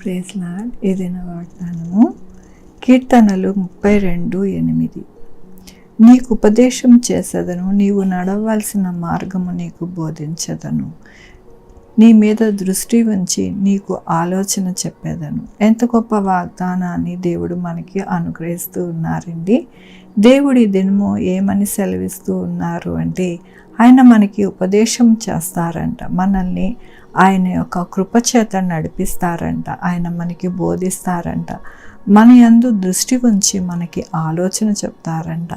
Praise lord. ఏదైనా వాగ్దానము కీర్తనలు 32:8. నీకు ఉపదేశం చేసేదను, నీవు నడవలసిన మార్గము నీకు బోధించదను, నీ మీద దృష్టి ఉంచి నీకు ఆలోచన చెప్పేదను. ఎంత గొప్ప వాగ్దానాన్ని దేవుడు మనకి అనుగ్రహిస్తూ ఉన్నారండి. దేవుడి దినము ఏమని సెలవిస్తూ ఉన్నారు అంటే, ఆయన మనకి ఉపదేశం చేస్తారంట, మనల్ని ఆయన యొక్క కృపచేత నడిపిస్తారంట, ఆయన మనకి బోధిస్తారంట, మన యందు దృష్టి ఉంచి మనకి ఆలోచన చెప్తారంట.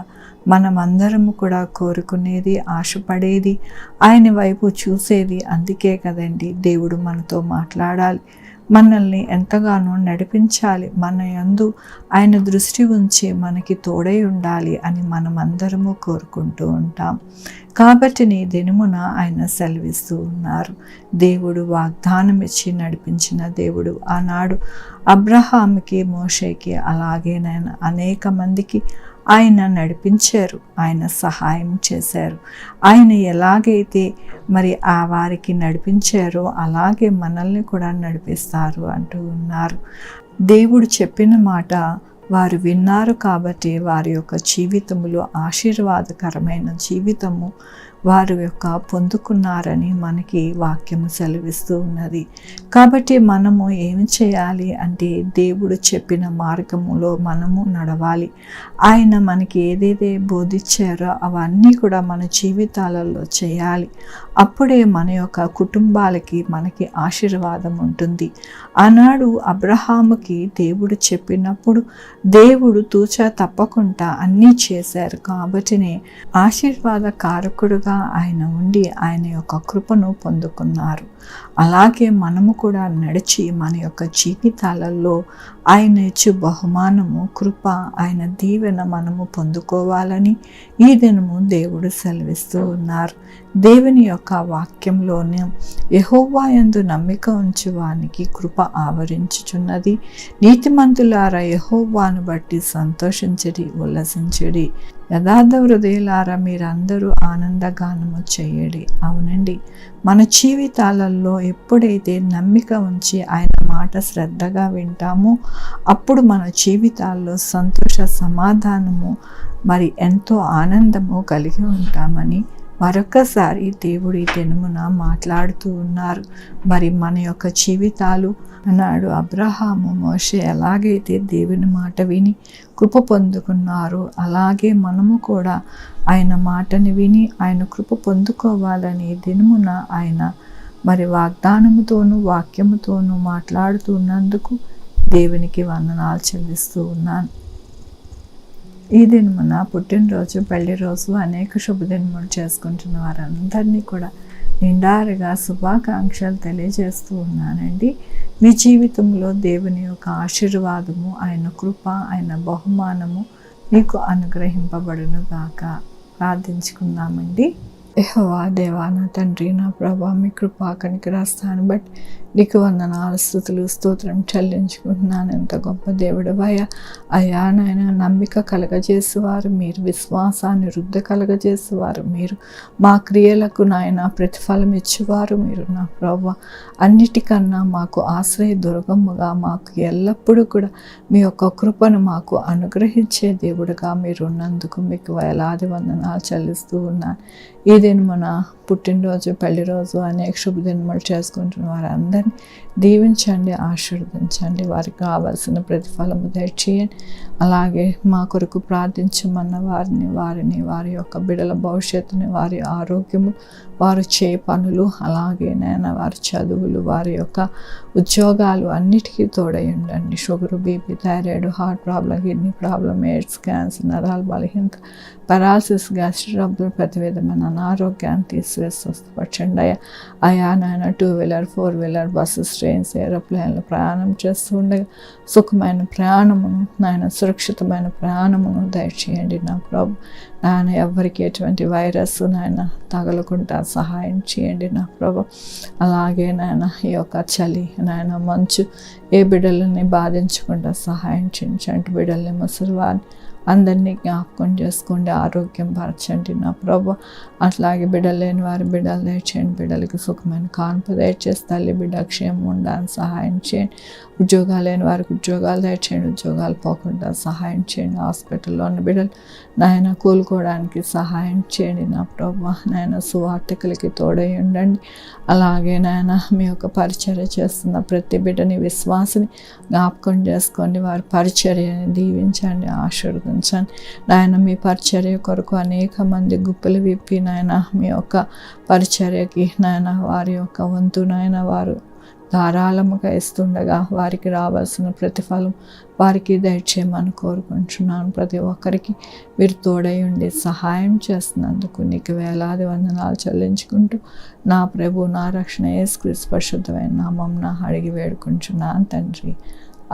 మనమందరము కూడా కోరుకునేది, ఆశపడేది, ఆయన వైపు చూసేది అందుకే కదండి. దేవుడు మనతో మాట్లాడాలి, మనల్ని ఎంతగానో నడిపించాలి, మన యందు ఆయన దృష్టి ఉంచి మనకి తోడై ఉండాలి అని మనమందరము కోరుకుంటూ ఉంటాం. కాబట్టి నీ దినమున ఆయన సెలవిస్తూ ఉన్నారు. దేవుడు వాగ్దానం ఇచ్చి నడిపించిన దేవుడు. ఆనాడు అబ్రహాముకి, మోషేకి, అలాగే నేను అనేక మందికి ఆయన నడిపించారు, ఆయన సహాయం చేశారు. ఆయన ఎలాగైతే మరి ఆ వారికి నడిపించారో అలాగే మనల్ని కూడా నడిపిస్తారు అంటూ ఉన్నారు. దేవుడు చెప్పిన మాట వారు విన్నారు కాబట్టి వారి యొక్క జీవితంలో ఆశీర్వాదకరమైన జీవితము వారి యొక్క పొందుకున్నారని మనకి వాక్యము సెలవిస్తూ ఉన్నది. కాబట్టి మనము ఏమి చేయాలి అంటే, దేవుడు చెప్పిన మార్గములో మనము నడవాలి. ఆయన మనకి ఏదైతే బోధించారో అవన్నీ కూడా మన జీవితాలలో చేయాలి. అప్పుడే మన యొక్క కుటుంబాలకి మనకి ఆశీర్వాదం ఉంటుంది. ఆనాడు అబ్రహాముకి దేవుడు చెప్పినప్పుడు దేవుడు తూచా తప్పకుండా అన్నీ చేశారు. కాబట్టినే ఆశీర్వాద కారకుడుగా ఆయన ఉండి ఆయన యొక్క కృపను పొందుకున్నారు. అలాగే మనము కూడా నడిచి మన యొక్క జీవితాలలో ఆయన ఇచ్చు బహుమానము, కృప, ఆయన దీవెన మనము పొందుకోవాలని ఈ దినము దేవుడు సెలవిస్తూ ఉన్నారు. దేవుని యొక్క వాక్యంలోనే యెహోవా యందు నమ్మిక ఉంచు వానికి కృప ఆవరించుచున్నది, నీతిమంతులారా యెహోవాను బట్టి సంతోషించడి, ఉల్లసించడి, యథార్థ హృదయులారా మీరందరూ ఆనందగానము చేయడి. అవునండి, మన జీవితాలలో ఎప్పుడైతే నమ్మిక ఉంచి ఆయన మాట శ్రద్ధగా వింటామో అప్పుడు మన జీవితాల్లో సంతోష, సమాధానము, మరి ఎంతో ఆనందము కలిగి ఉంటామని మరొకసారి దేవుడి దినమున మాట్లాడుతూ ఉన్నారు. మరి మన యొక్క జీవితాలు అన్నాడు అబ్రహాము, మోషే ఎలాగైతే దేవుని మాట విని కృప పొందుకున్నారో అలాగే మనము కూడా ఆయన మాటని విని ఆయన కృప పొందుకోవాలని దినమున ఆయన మరి వాగ్దానముతోనూ వాక్యముతోనూ మాట్లాడుతున్నందుకు దేవునికి వందనాలు చెల్లిస్తూ ఉన్నాను. ఈ దినమున పుట్టినరోజు, పెళ్లి రోజు, అనేక శుభదినములు చేసుకుంటున్న వారందరినీ కూడా నిండారుగా శుభాకాంక్షలు తెలియజేస్తూ ఉన్నానండి. మీ జీవితంలో దేవుని యొక్క ఆశీర్వాదము, ఆయన కృప, ఆయన బహుమానము మీకు అనుగ్రహింపబడును గాక. ప్రార్థించుకుందామండి. యెహోవా దేవా, నా తండ్రి, నా ప్రభా, మీ కృపా కనికరాస్తాను బట్టి నీకు వందనాలు, స్తుతులు, స్తోత్రం చెల్లించుకుంటున్నాను. ఎంత గొప్ప దేవుడు అయ్యా నాయన. నమ్మిక కలగజేసేవారు మీరు, విశ్వాసాన్ని వృద్ధి కలగజేసేవారు మీరు, మా క్రియలకు నాయన ప్రతిఫలం ఇచ్చేవారు మీరు. నా ప్రభా, అన్నిటికన్నా మాకు ఆశ్రయ దుర్గముగా, మాకు ఎల్లప్పుడూ కూడా మీ యొక్క కృపను మాకు అనుగ్రహించే దేవుడుగా మీరు ఉన్నందుకు మీకు వేలాది వందనాలు చెల్లిస్తూ ఉన్నాను. ఈ దినమున పుట్టినరోజు, పెళ్లి రోజు, అనేక శుభదినములు చేసుకుంటున్న వారందరినీ దీవించండి, ఆశీర్వదించండి, వారికి కావాల్సిన ప్రతిఫలము దయచేయండి. అలాగే మా కొరకు ప్రార్థించమన్న వారిని వారి యొక్క బిడ్డల భవిష్యత్తుని, వారి ఆరోగ్యము, వారు చే పనులు, అలాగే నేను వారి చదువులు, వారి యొక్క ఉద్యోగాలు అన్నిటికీ తోడై ఉండండి. Sugar, BP, thyroid, heart problem, kidney problem, AIDS, cancer, నరాల బలహీనత, పెరాలసిస్, గ్యాస్ట్రిక్ ట్రబుల్, ప్రతి విధమైన అనారోగ్యాన్ని తీసివేసి స్వస్థపరచండి. అయా నాయన 2-వీలర్, 4-వీలర్, బస్సెస్, ట్రైన్స్, ఏరోప్లేన్లు ప్రయాణం చేస్తూ ఉండగా సుఖమైన ప్రయాణమును, నాయన సురక్షితమైన ప్రయాణమును దయచేయండి. నా ప్రభు నాయన, ఎవరికి ఎటువంటి వైరస్ నాయన తగలకుండా సహాయం చేయండి నా ప్రభు. అలాగే నాయన ఈ యొక్క చలి, నాయన మంచు ఏ బిడ్డలని బాధించకుండా సహాయం చేయండి. బిడ్డల్ని, ముసలివారిని, అందరినీ జ్ఞాపకం చేసుకోండి, ఆరోగ్యం పరచండి నా ప్రభు. అట్లాగే బిడ్డలు లేని వారి బిడ్డలు దయచేయండి, బిడ్డలకి సుఖమైన కాన్పు దయచేసి తల్లి బిడ్డ క్షేమం ఉండడానికి సహాయం చేయండి. ఉద్యోగాలు లేని వారికి ఉద్యోగాలు దయచేయండి, ఉద్యోగాలు పోకుండా సహాయం చేయండి. హాస్పిటల్లో ఉన్న బిడ్డలు నాయన కోలుకోవడానికి సహాయం చేయండి నా ప్రభు. నాయన సువార్తికులకి తోడై ఉండండి. అలాగే నాయన మీ యొక్క పరిచర్య చేస్తున్న ప్రతి బిడ్డని విశ్వాసిని జ్ఞాపకం చేసుకోండి, వారి పరిచర్యని దీవించండి, ఆశీర్వదించండి. నాయన మీ పరిచర్య కొరకు అనేక మంది గుప్పలు విప్పి నాయన మీ యొక్క పరిచర్యకి నాయన వారి యొక్క వంతు నాయన వారు ధారాళముగా ఇస్తుండగా వారికి రావాల్సిన ప్రతిఫలం వారికి దయచేయమని కోరుకుంటున్నాను. ప్రతి ఒక్కరికి మీరు తోడై ఉండి సహాయం చేస్తున్నందుకు నీకు వేలాది వందనాలు చెల్లించుకుంటూ నా ప్రభు నా రక్షణ యేసుక్రీస్తు పరిశుద్ధమైన నామమున అడిగి వేడుకుంటున్నాను తండ్రి.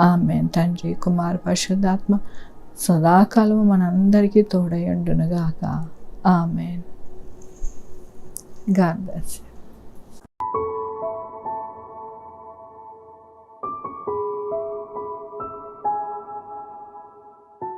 ఆమేన్. తండ్రి కుమార పరిశుద్ధాత్మ సదాకాలం మనందరికీ తోడై ఉండునుగాక. ఆమేన్. God bless you.